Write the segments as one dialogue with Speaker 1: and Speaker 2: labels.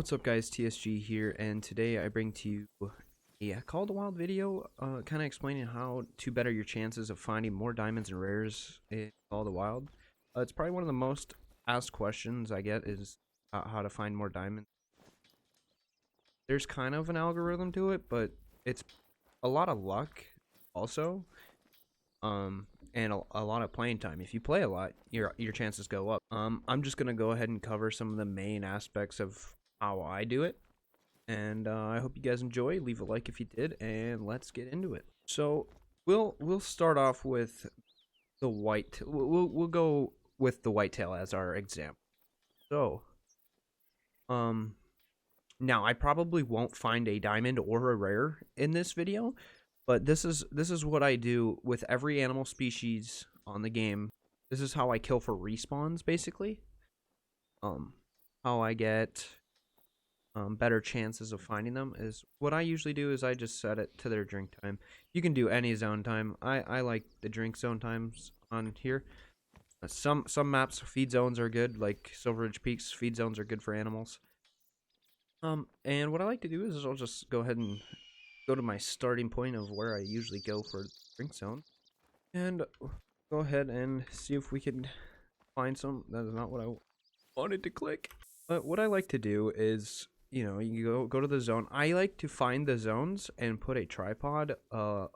Speaker 1: What's up guys, TSG here, and today I bring to you a Call of the Wild video, kind of explaining how to better your chances of finding more diamonds and rares in Call of the Wild. It's probably one of the most asked questions I get is how to find more diamonds. There's kind of an algorithm to it, but it's a lot of luck also, and a lot of playing time. If you play a lot, your chances go up. I'm just gonna go ahead and cover some of the main aspects of how I do it. And I hope you guys enjoy. Leave a like if you did, and let's get into it. So we'll start off with the white. We'll go with the whitetail as our example. So now I probably won't find a diamond or a rare in this video, but this is what I do with every animal species on the game. This is how I kill for respawns, basically. How I get better chances of finding them is what I usually do is I just set it to their drink time. You can do any zone time. I like the drink zone times on here. Some maps feed zones are good, like Silveridge Peaks feed zones are good for animals. And what I like to do is I'll just go ahead and go to my starting point of where I usually go for drink zone, and go ahead and see if we can find some. That is not what I wanted to click. But what I like to do is, you go to the zone. I like to find the zones and put a tripod about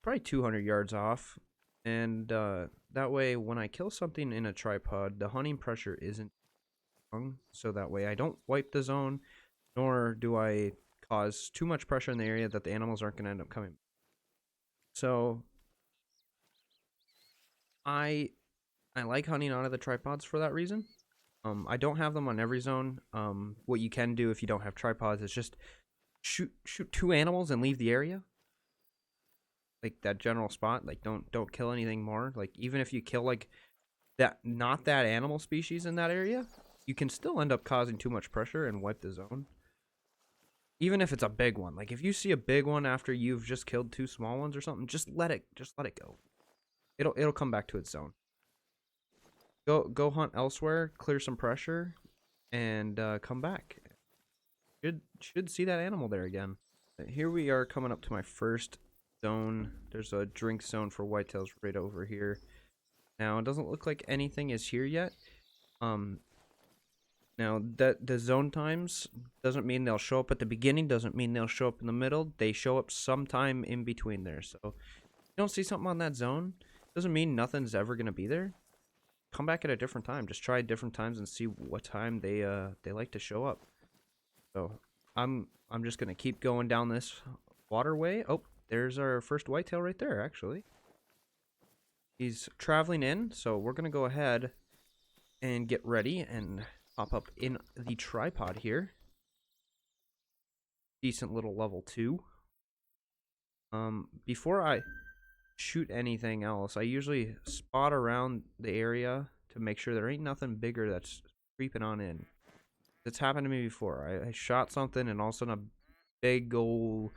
Speaker 1: probably 200 yards off, and that way when I kill something in a tripod, the hunting pressure isn't strong, so that way I don't wipe the zone, nor do I cause too much pressure in the area that the animals aren't going to end up coming. So I like hunting out of the tripods for that reason. I don't have them on every zone. What you can do if you don't have tripods is just shoot two animals and leave the area, like that general spot. Like don't kill anything more. Like even if you kill like that not that animal species in that area, you can still end up causing too much pressure and wipe the zone. Even if it's a big one. Like if you see a big one after you've just killed two small ones or something, just let it go. It'll come back to its zone. Go hunt elsewhere, clear some pressure, and come back. Should see that animal there again. Here we are coming up to my first zone. There's a drink zone for whitetails right over here. Now it doesn't look like anything is here yet. Now that the zone times doesn't mean they'll show up at the beginning, doesn't mean they'll show up in the middle. They show up sometime in between there. So if you don't see something on that zone, doesn't mean nothing's ever gonna be there. Come back at a different time. Just try different times and see what time they like to show up. So I'm just gonna keep going down this waterway. Oh, there's our first whitetail right there, actually. He's traveling in, so we're gonna go ahead and get ready and pop up in the tripod here. Decent little level 2. Before I shoot anything else, I usually spot around the area to make sure there ain't nothing bigger that's creeping on in. It's happened to me before. I shot something and all of a sudden a big old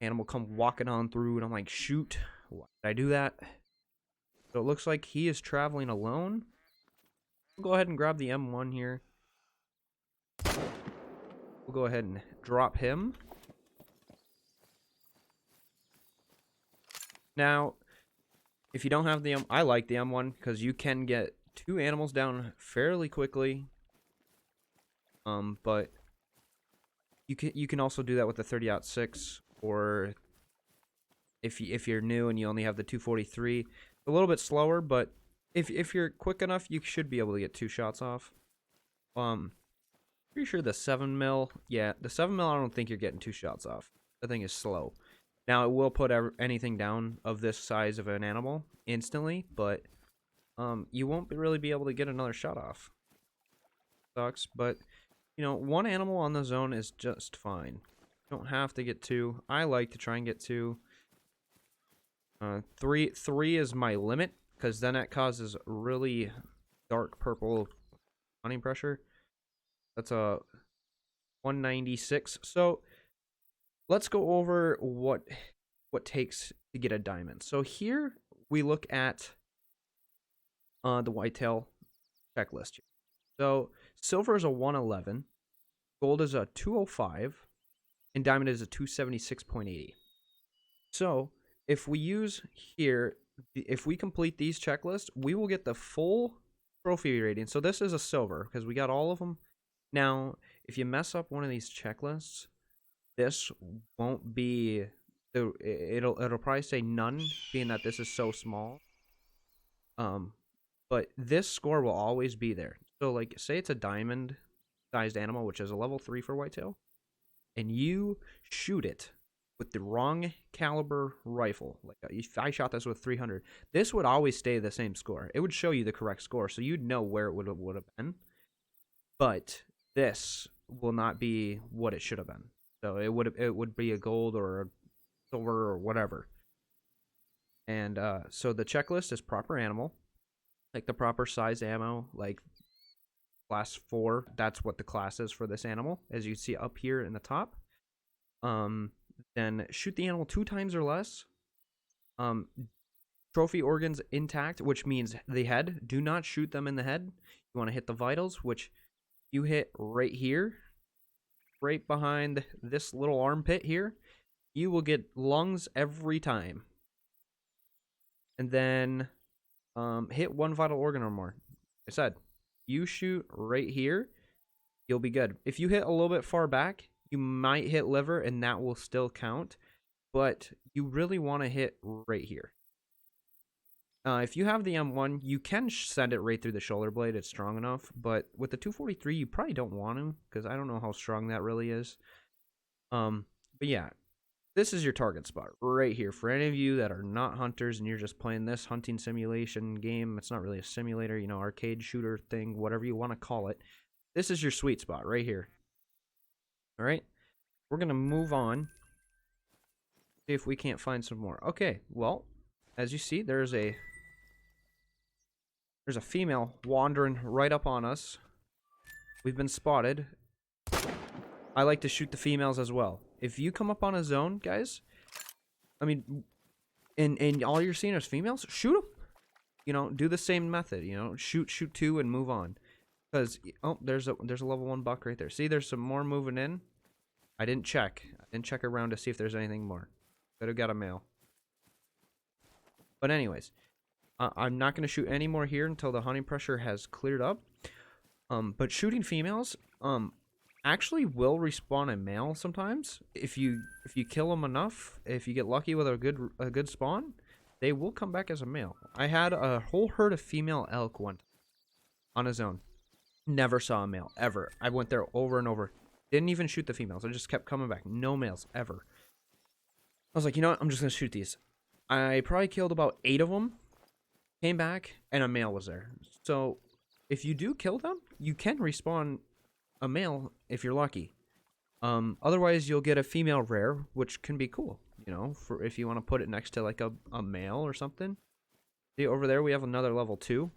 Speaker 1: animal come walking on through and I'm like, shoot, why did I do that? So it looks like he is traveling alone. We'll go ahead and grab the M1 here. We'll go ahead and drop him. Now, if you don't have the I like the M1 because you can get two animals down fairly quickly. But you can also do that with the 30-06, or if you're new and you only have the 243, a little bit slower. But if you're quick enough, you should be able to get 2 shots off. Pretty sure the 7mm, yeah, the 7mm, I don't think you're getting 2 shots off. The thing is slow. Now it will put anything down of this size of an animal instantly, but you won't really be able to get another shot off. Sucks, but one animal on the zone is just fine. You don't have to get 2. I like to try and get 2. Three is my limit, because then it causes really dark purple hunting pressure. That's a 196. So let's go over what takes to get a diamond. So here we look at the whitetail checklist here. So silver is a 111. gold is a 205, and diamond is a 276.80. So if we use here, if we complete these checklists, we will get the full trophy rating. So this is a silver because we got all of them. Now, if you mess up one of these checklists, this won't be, it'll probably say none, being that this is so small. But this score will always be there. So like, say it's a diamond sized animal, which is a level 3 for whitetail, and you shoot it with the wrong caliber rifle. Like if I shot this with 300, this would always stay the same score. It would show you the correct score, so you'd know where it would have been. But this will not be what it should have been. So it would be a gold or a silver or whatever. And so the checklist is proper animal, like the proper size ammo, like class 4. That's what the class is for this animal, as you see up here in the top. Then shoot the animal 2 times or less. Trophy organs intact, which means the head. Do not shoot them in the head. You want to hit the vitals, which you hit right here, right behind this little armpit here. You will get lungs every time. And then hit 1 vital organ or more. Like I said, you shoot right here, you'll be good. If you hit a little bit far back, you might hit liver, and that will still count. But you really want to hit right here. If you have the M1, you can send it right through the shoulder blade. It's strong enough. But with the 243, you probably don't want to, because I don't know how strong that really is. But yeah, this is your target spot right here. For any of you that are not hunters and you're just playing this hunting simulation game, it's not really a simulator, you know, arcade shooter thing, whatever you want to call it. This is your sweet spot right here. All right, we're going to move on. See if we can't find some more. Okay, well, as you see, there's a female wandering right up on us. We've been spotted. I like to shoot the females as well. If you come up on a zone, guys, I mean, and all you're seeing is females, shoot them. You know, do the same method. You know, shoot 2 and move on. Because there's a level 1 buck right there. See, there's some more moving in. I didn't check around to see if there's anything more. Could have got a male. But anyways, I'm not going to shoot any more here until the hunting pressure has cleared up. But shooting females, actually will respawn a male sometimes. If you kill them enough, if you get lucky with a good spawn, they will come back as a male. I had a whole herd of female elk one on a zone. Never saw a male ever. I went there over and over. Didn't even shoot the females. I just kept coming back. No males ever. I was like, you know what? I'm just gonna shoot these. I probably killed about 8 of them. Came back and a male was there. So if you do kill them, you can respawn a male if you're lucky. Otherwise you'll get a female rare, which can be cool, you know, for if you want to put it next to like a male or something. See, over there we have another level 2.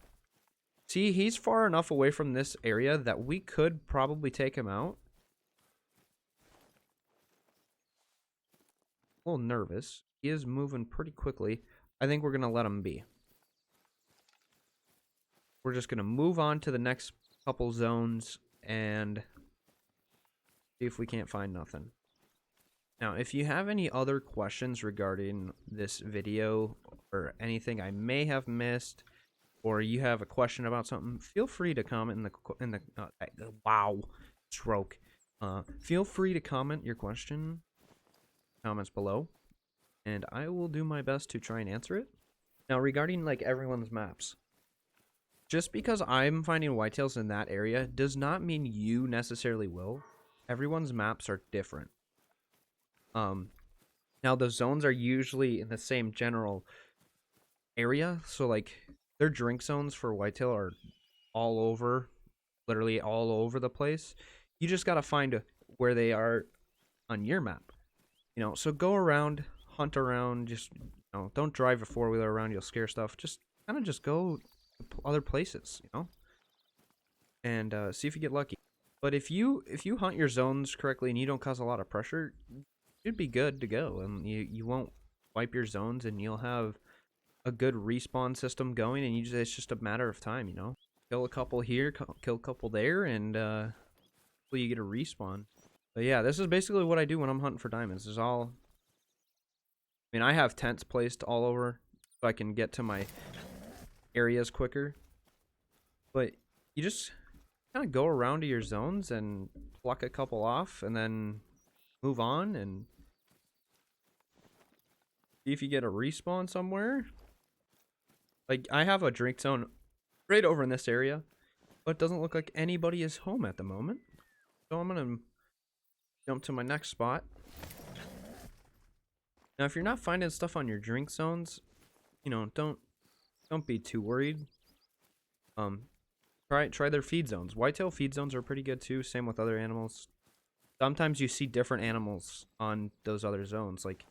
Speaker 1: See, he's far enough away from this area that we could probably take him out. A little nervous. He is moving pretty quickly. I think we're gonna let him be. We're just gonna move on to the next couple zones and see if we can't find nothing. Now, if you have any other questions regarding this video or anything I may have missed, or you have a question about something, feel free to comment in the wow, stroke. Feel free to comment your question comments below, and I will do my best to try and answer it. Now, regarding like everyone's maps, just because I'm finding whitetails in that area does not mean you necessarily will. Everyone's maps are different. Now the zones are usually in the same general area, so like their drink zones for whitetail are all over, literally all over the place. You just gotta find where they are on your map. You know, so go around, hunt around, just, you know, don't drive a 4-wheeler around, you'll scare stuff. Just kind of just go to other places, you know, and see if you get lucky. But if you hunt your zones correctly and you don't cause a lot of pressure, you'd be good to go, and you won't wipe your zones, and you'll have a good respawn system going, and it's just a matter of time, you know. Kill a couple here, kill a couple there, and you get a respawn. But yeah, this is basically what I do when I'm hunting for diamonds. Is all. I mean, I have tents placed all over so I can get to my areas quicker. But you just kind of go around to your zones and pluck a couple off, and then move on and see if you get a respawn somewhere. Like, I have a drink zone right over in this area, but it doesn't look like anybody is home at the moment. So I'm gonna jump to my next spot. Now, if you're not finding stuff on your drink zones, you know, don't be too worried. Try their feed zones. Whitetail feed zones are pretty good too. Same with other animals. Sometimes you see different animals on those other zones. Like,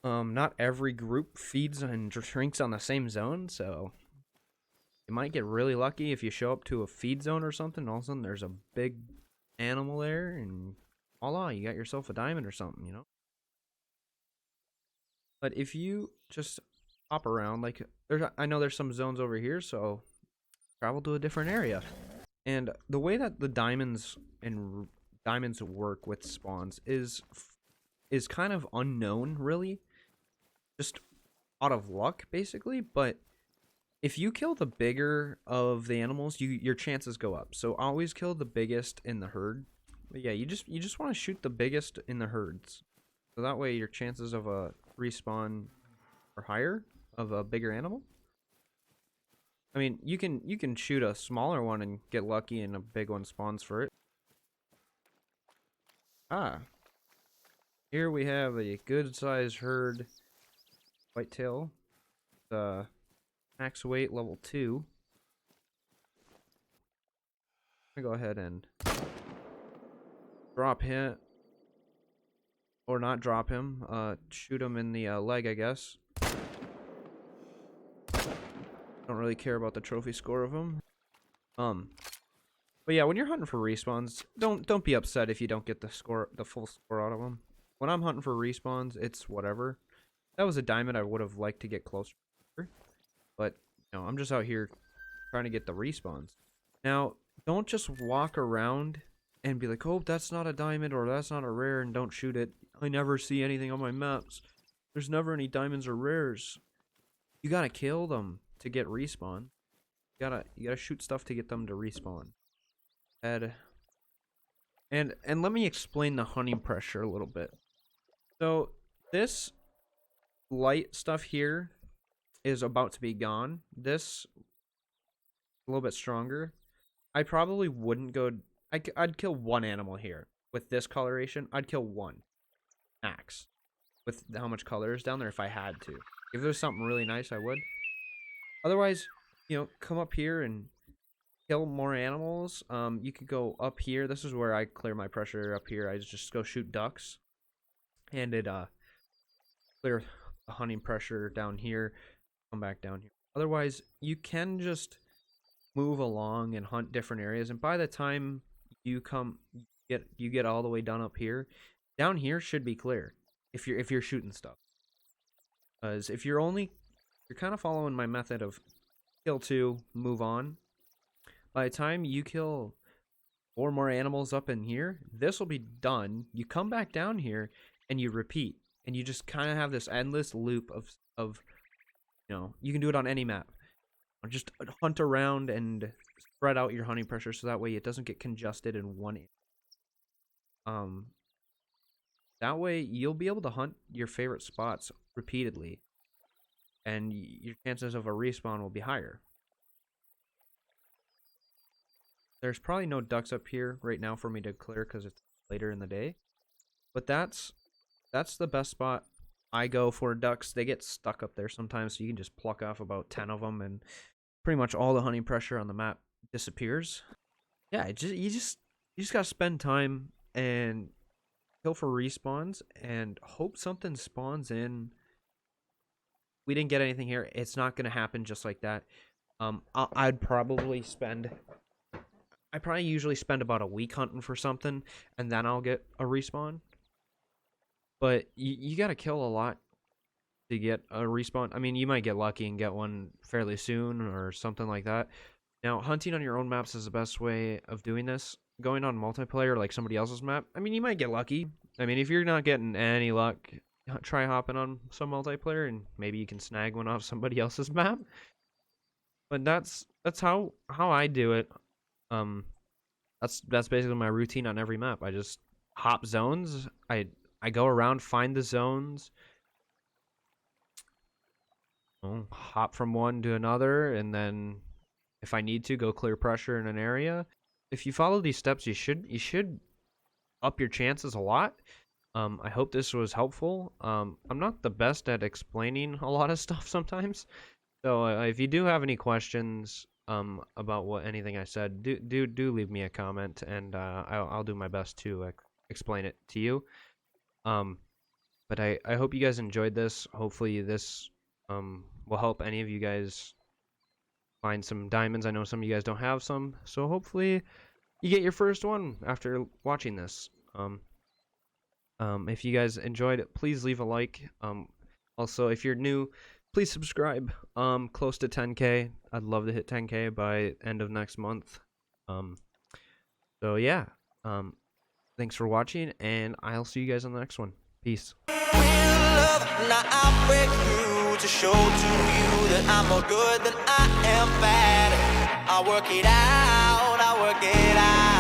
Speaker 1: not every group feeds and drinks on the same zone, so you might get really lucky if you show up to a feed zone or something. All of a sudden, there's a big animal there, and voila, you got yourself a diamond or something, you know. But if you just hop around, like I know there's some zones over here, so travel to a different area. And the way that the diamonds work with spawns is kind of unknown, really. Just out of luck, basically. But if you kill the bigger of the animals, your chances go up. So always kill the biggest in the herd. But yeah, you just want to shoot the biggest in the herds. So that way your chances of a respawn are higher of a bigger animal. I mean, you can shoot a smaller one and get lucky and a big one spawns for it. Ah. Here we have a good sized herd whitetail. Max weight level 2. I'm gonna go ahead and drop him. Or not drop him. Shoot him in the leg, I guess. Don't really care about the trophy score of him. But yeah, when you're hunting for respawns, don't be upset if you don't get the full score out of them. When I'm hunting for respawns, it's whatever. That was a diamond I would have liked to get closer, but you know, I'm just out here trying to get the respawns. Now, don't just walk around and be like, "Oh, that's not a diamond or that's not a rare," and don't shoot it. I never see anything on my maps. There's never any diamonds or rares. You gotta kill them to get respawn. You gotta shoot stuff to get them to respawn. And let me explain the hunting pressure a little bit. So this light stuff here is about to be gone. This a little bit stronger. I probably wouldn't go. I'd kill one animal here with this coloration. I'd kill one max with how much color is down there if I had to. If there's something really nice, I would. Otherwise, you know, come up here and kill more animals. You could go up here. This is where I clear my pressure up here. I just go shoot ducks, and it clear the hunting pressure down here. Come back down here. Otherwise, you can just move along and hunt different areas, and by the time you get all the way down up here, down here should be clear if you're shooting stuff. Because if you're kind of following my method of kill 2, move on. By the time you kill 4 more animals up in here, this will be done. You come back down here and you repeat, and you just kind of have this endless loop of you know, you can do it on any map. Just hunt around and spread out your hunting pressure so that way it doesn't get congested in one area. That way you'll be able to hunt your favorite spots repeatedly, and your chances of a respawn will be higher. There's probably no ducks up here right now for me to clear because it's later in the day, but that's the best spot I go for ducks. They get stuck up there sometimes, so you can just pluck off about 10 of them, and pretty much all the hunting pressure on the map disappears. Yeah, you just gotta spend time and kill for respawns and hope something spawns in. We didn't get anything here. It's not gonna happen just like that. I'd probably usually spend about a week hunting for something, and then I'll get a respawn. But you gotta kill a lot to get a respawn. I mean, you might get lucky and get one fairly soon or something like that. Now, hunting on your own maps is the best way of doing this. going on multiplayer like somebody else's map, I mean, you might get lucky. I mean, if you're not getting any luck, try hopping on some multiplayer and maybe you can snag one off somebody else's map. But that's how I do it. That's basically my routine on every map. I just hop zones. I go around, find the zones, hop from one to another, and then if I need to, go clear pressure in an area. If you follow these steps, you should up your chances a lot. I hope this was helpful. I'm not the best at explaining a lot of stuff sometimes, so if you do have any questions about anything I said, do leave me a comment, and I'll do my best to explain it to you. But I hope you guys enjoyed this. Hopefully this will help any of you guys find some diamonds. I know some of you guys don't have some, so hopefully you get your first one after watching this. If you guys enjoyed it, please leave a like. Also, if you're new, please subscribe. Close to 10K. I'd love to hit 10K by end of next month. So yeah. Thanks for watching, and I'll see you guys on the next one. Peace. To show to you that I'm more good than I am bad. I work it out, I work it out.